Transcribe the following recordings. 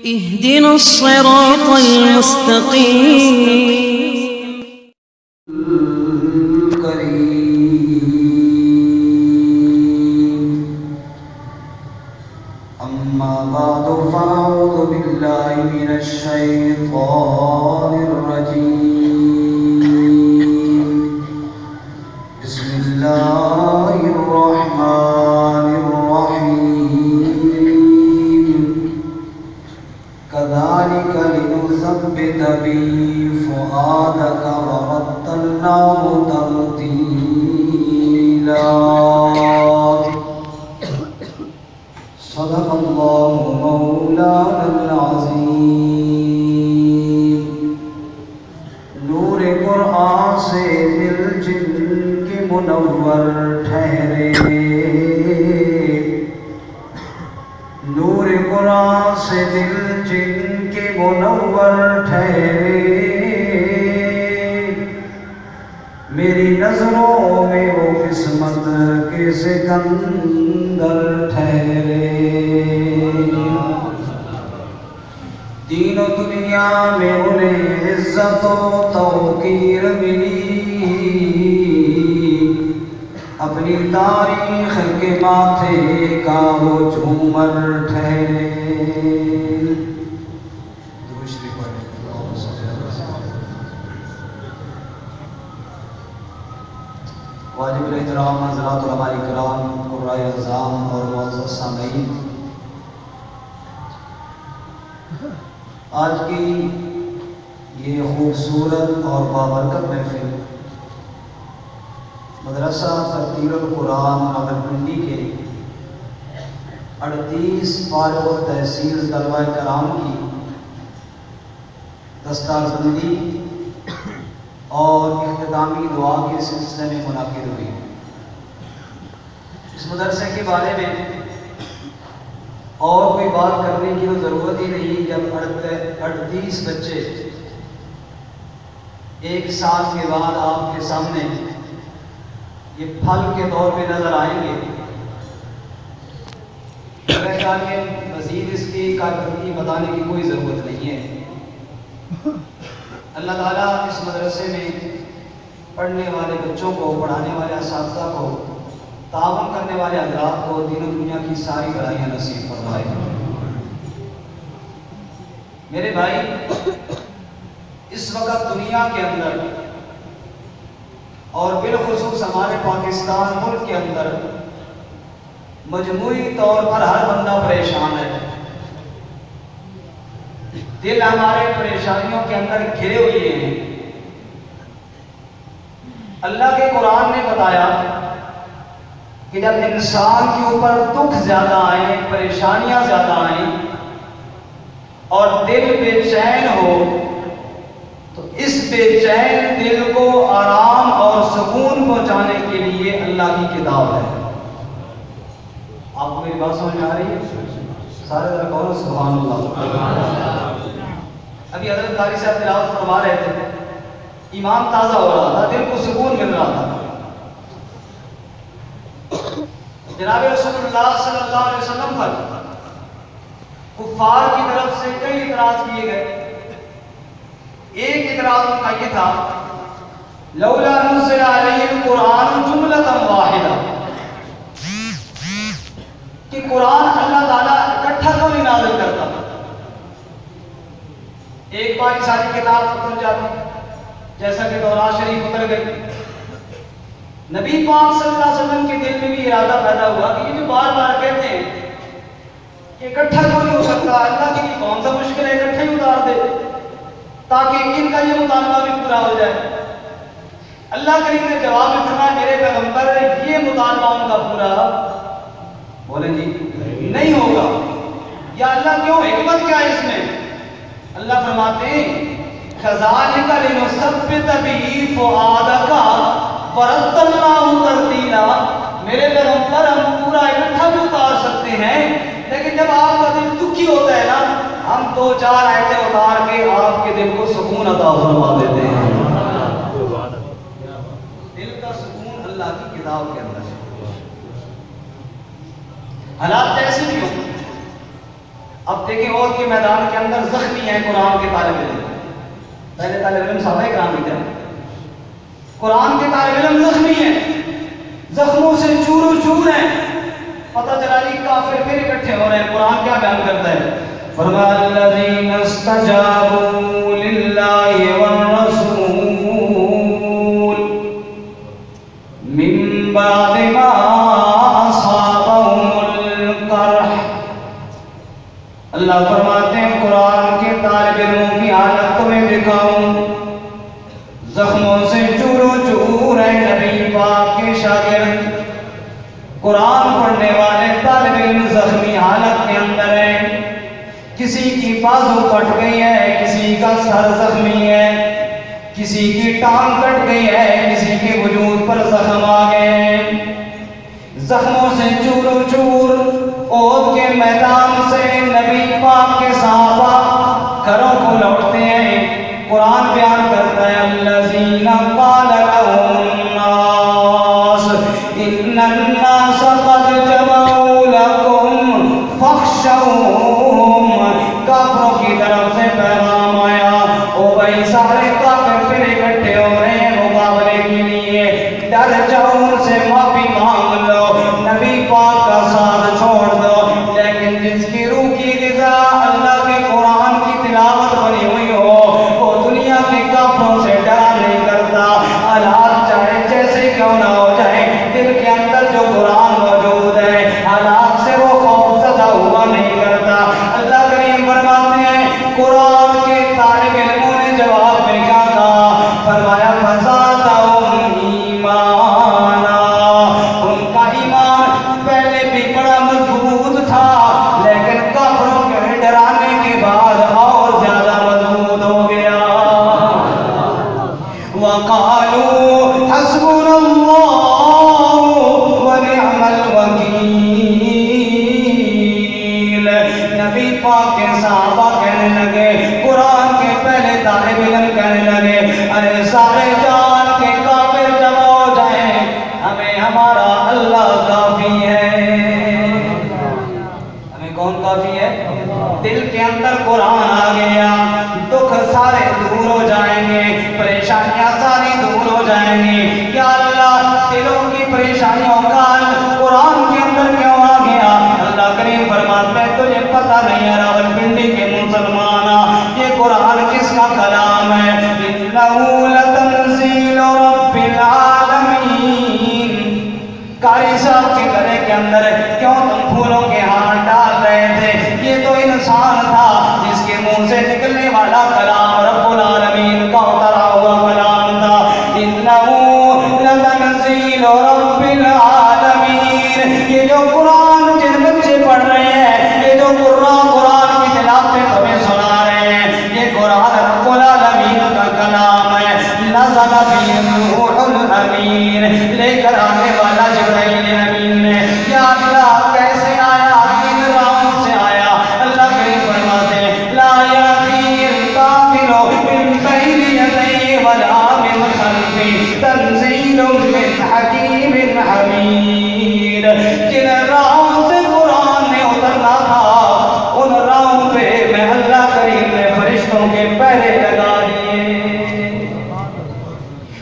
اهدنا الصراط المستقيم. أما بعد فأعوذ بالله من الشيطان الرجيم. بسم الله الرحمن الرحيم. كذلك لنثبت به فؤادك ورتلناه ترتيلا. صدق اللہ مولانا العظیم. نور قرآن سے دل جن کے منور ٹھہرے، نور قرآن سے دل جن کے منور ٹھہرے، میری نظروں میں وہ قسمت کے سکندر ٹھہرے. دین و دنیا میں انہیں عزت و توقیر ملی، اپنی تاریخ کے ماتھے کا وہ جھومر ٹھہرے. واجب الاحترام حضرات علماء کرام، قرائے اعظام اور معزز سامعین، آج کی یہ خوبصورت اور بابرکت محفل مدرسہ ترتیل القرآن راولپنڈی کے 38 فارغ التحصیل طلبہ کرام کی دستار بندی اور اختتامی دعا کے سلسلے میں منعقد ہوئی. اس مدرسے کے بارے میں اور کوئی بات کرنے کی تو ضرورت ہی نہیں جب 38 بچے ایک سال کے بعد آپ کے سامنے یہ پھل کے طور پہ نظر آئیں گے. میرے خیال میں مزید اس کی کارکردگی بتانے کی کوئی ضرورت نہیں ہے. اللہ تعالیٰ اس مدرسے میں پڑھنے والے بچوں کو، پڑھانے والے اساتذہ کو، تعاون کرنے والے حضرات کو دین و دنیا کی ساری بھلائیاں نصیب فرمائے. میرے بھائی، اس وقت دنیا کے اندر اور بالخصوص ہمارے پاکستان ملک کے اندر مجموعی طور پر ہر بندہ پریشان ہے. دل ہمارے پریشانیوں کے اندر گھرے ہوئے ہیں. اللہ کے قرآن نے بتایا کہ جب انسان کے اوپر دکھ زیادہ آئیں، پریشانیاں زیادہ آئیں اور دل بے چین ہو تو اس بے چین دل کو آرام اور سکون پہنچانے کے لیے اللہ کی کتاب ہے. آپ کو میری بات سمجھ میں آ رہی ہے؟ سارے ذرا کہو سبحان اللہ. ابھی حضرت قاری صاحب تلاوت فرما رہے تھے، ایمان تازہ ہو رہا تھا، دل کو سکون مل رہا تھا. جناب رسول اللہ صلی اللہ علیہ وسلم پر کفار کی طرف سے کئی اعتراض کیے گئے. ایک اعتراض ان کا یہ تھا، لولا نزل علیہ القرآن جملۃ واحدہ، کہ قرآن اللہ تعالیٰ اکٹھا کیوں نہیں نازل کرتا؟ ایک بار ہی ساری کتاب اتر جاتی، جیسا کہ تورات شریف اتر گئی. نبی پاک صلی اللہ علیہ وسلم کے دل میں بھی ارادہ پیدا ہوا کہ یہ جو بار بار کہتے ہیں کہ اکٹھا کیوں نہیں ہو سکتا، اللہ کے لیے کون سا مشکل ہے، اکٹھا ہی اتار دے تاکہ ان کا یہ مطالبہ بھی پورا ہو جائے. اللہ کریم نے جواب میں فرمایا، میرے پیغمبر یہ مطالبہ ان کا پورا بولیں جی نہیں ہوگا. یا اللہ کیوں، حکمت کیا ہے اس میں؟ اللہ فرماتے ہیں، کذالک لنثبت بہ فؤادک ورتلناہ ترتیلا. میرے پیغمبر ہم پورا اکٹھا بھی اتار سکتے ہیں، لیکن جب آپ کا دل دکھی ہوتا ہے نا، ہم 2-4 آیتیں اتار کے آپ کے دل کو سکون عطا فرما دیتے ہیں. دل کا سکون اللہ کی کتاب کے اندر ہے. حالات ایسے نہیں ہوتے. اب دیکھیں عہد کے میدان کے اندر زخمی ہیں قرآن کے طالب علم. پہلے طالب علم صحابہ کرام بھی تھے. قرآن کے طالب علم زخمی ہیں, زخموں سے چور و چور ہیں. پتہ چلا جی کافر پھر اکٹھے ہو رہے ہیں. قرآن کیا بیان کرتا ہے؟ فرمایا الذین استجابوا للہ والرسول من بعد ما اصابهم القرح. اللہ فرماتے ہیں قرآن کے طالب علموں کی حالت تمہیں دکھاؤں. زخموں سے چور و چور ہے نبی پاک کے شاگرد. قرآن پڑھنے والے طالب علم زخمی حالت کے اندر ہیں. کسی کی بازو کٹ گئی ہے, کسی کا سر زخمی ہے, کسی کی ٹانگ کٹ گئی ہے, کسی کے وجود پر زخم آ گئے. زخموں سے چور و چور عہد کے میدان سے نبی پاک کے صحابہ گھروں کو لوٹتے ہیں. قرآن بیان کرتا ہے الذین قال لهم الناس ان الناس قد جمعوا لكم فاخشوهم. کافروں کی طرف سے پیغام آیا, او بھائی سارے کافر پھر اکٹھے ہو رہے ہیں مقابلے کے لیے, ڈر جاؤ, ان سے معافی مانگ لو, نبی پاک کا ساتھ چھوڑ دو. لیکن جس کی روح کی غذا اللہ کے قرآن کی تلاوت بنی ہوئی ہو, وہ دنیا کے کافروں سے ڈرا نہیں کرتا. حالات چاہے جیسے کیوں نہ ہو جائے, دل کے اندر جو قرآن موجود ہے حالات سے وہ خوف زدہ ہوا نہیں کرتا. اللہ کریم فرماتے ہیں قرآن کے طالب علموں نے جواب میں کیا کہا؟ فرمایا فزادہم ایمانا. ان کا ایمان پہلے بھی بڑا مضبوط تھا, لیکن کافروں کے ڈرانے کے بعد اور زیادہ مضبوط ہو گیا. وَقَالُوا حَسْبُنَا اللَّهُ وَنِعْمَ الْوَكِيلُ. نبی پاک کے صحابہ کہنے لگے, قرآن کے پہلے طالب علم کہنے لگے, ارے سارے جان کے کافر جمع ہو جائیں, ہمیں ہمارا اللہ کافی ہے. ہمیں کون کافی ہے؟ دل کے اندر قرآن آ گیا, دکھ سارے دور ہو جائیں گے, پریشانیاں ساری دور ہو جائیں گی. یا اللہ دلوں کی پریشانیوں کا قرآن کے اندر کیوں آ گیا؟ اللہ کریم فرماتے ہیں تجھے پتہ نہیں ہے راولپنڈی کے مسلمانہ, یہ قرآن کس کا کلام ہے؟ انہ لتنزیل رب العالمین. قاری صاحب کے گلے کے اندر کیوں تم پھولوں کے ہار ڈال رہے تھے؟ یہ تو انسان تھا جس کے منہ سے نکلنے والا کلام رب العالمین کا اترا ہوا کلام تھا. انہ لتنزیل رب العالمین. یہ جو قرآن جن بچے پڑھ رہے ہیں, یہ جو قرآن کی تلاوت تمہیں سنا رہے ہیں, یہ قرآن رب العالمین کا کلام ہے. نزل به الروح الامین, لے کر آنے والا جبرائیل امین نے. یا اللہ کیسے آیا؟ کن راہوں سے آیا؟ اللہ کریم فرماتے ہیں لا یأتیہ الباطل من بین یدیہ ولا من خلفہ تنزیل من حکیم حمید. جن راہوں سے قرآن نے اترنا تھا, ان راہوں پہ میں اللہ کریم نے فرشتوں کے پہرے لگا دیے.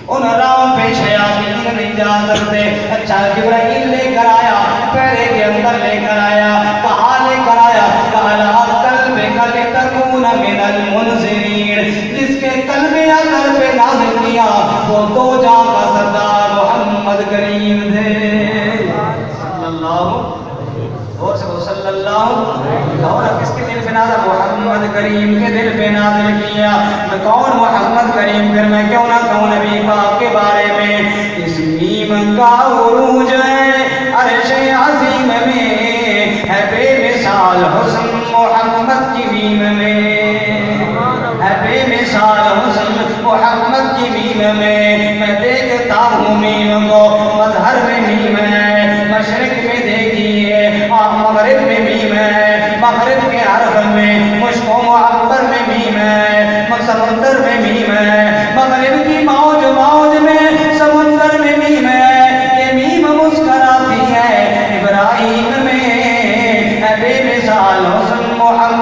ان راہوں پہ شیاطین نہیں جا سکتے. اچھا جبرائیل لے کر آیا, پہرے کے اندر لے کر آیا, کہاں لے کر آیا؟ کہا قلبک لتکون من المنذرین. جس کے قلب یا قلب پہ نازل کیا وہ دو جہاں کا سردار محمد کریم تھے صلی اللہ اور صلی اللہ. اور کس کے دل پہ نازل؟ محمد کریم کے دل پہ نازل کیا. میں کون محمد کریم؟ پھر میں کیوں نہ کہوں نبی پاک کے بارے میں. اس میم کا عروج ہے عرش عظیم میں, ہے بے مثال حسن محمد کی میم میں, ہے بے مثال حسن محمد کی میم میں. میں دیکھتا ہوں میم کو, مظہر میں میم ہے, مشرق میں دیکھیے, مغرب میں میم ہے, مغرب کے حرف میں, مشک و معبر میں میم ہے, سمندر میں میم ہے, مغرب کی موج موج میں, سمندر میں میم ہے. یہ میم مسکراتی ہے ابراہیم میں, ہے بے مثال حسن محمد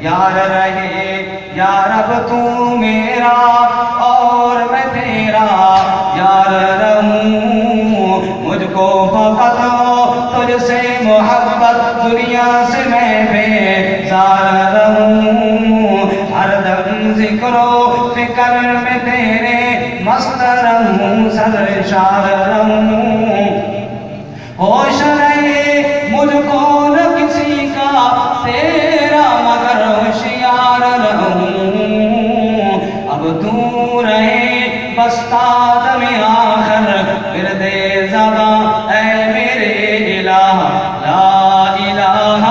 یار رہے یا رب تو میرا اور میں تیرا یار رہوں, مجھ کو فقط تجھ سے محبت, دنیا سے میں بیزار رہوں, ہر دم ذکر و فکر میں تیرے مست رہوں, سرشار رہوں, ہوش رہے مجھ کو نہ کسی کا تیرا مگر ہوشیار رہوں, اب تو رہے بس تادم آخر ورد زباں اے میرے الہ, لا الہ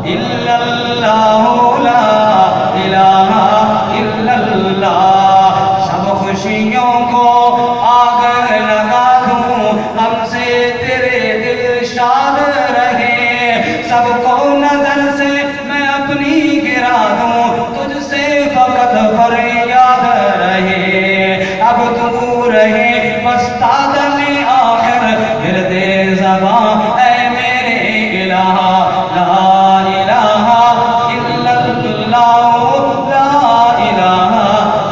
الا اللہ, لا الہ الا اللہ. سب خوشیوں کو آگ لگا دوں, ہم سے تیرے دل شاد رہے, سب کو نظر سے میں اپنی گرا دوں, تجھ سے فقط فریاد رہے, اب تو رہے بس تادم آخر ورد زباں اے میرے الہ, لا الہ الا اللہ, لا الہ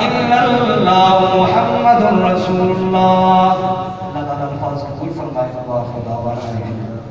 الا اللہ, محمد رسول اللہ. اللہ تعالیٰ الفاظ قبول فرمائے. اللہ خدا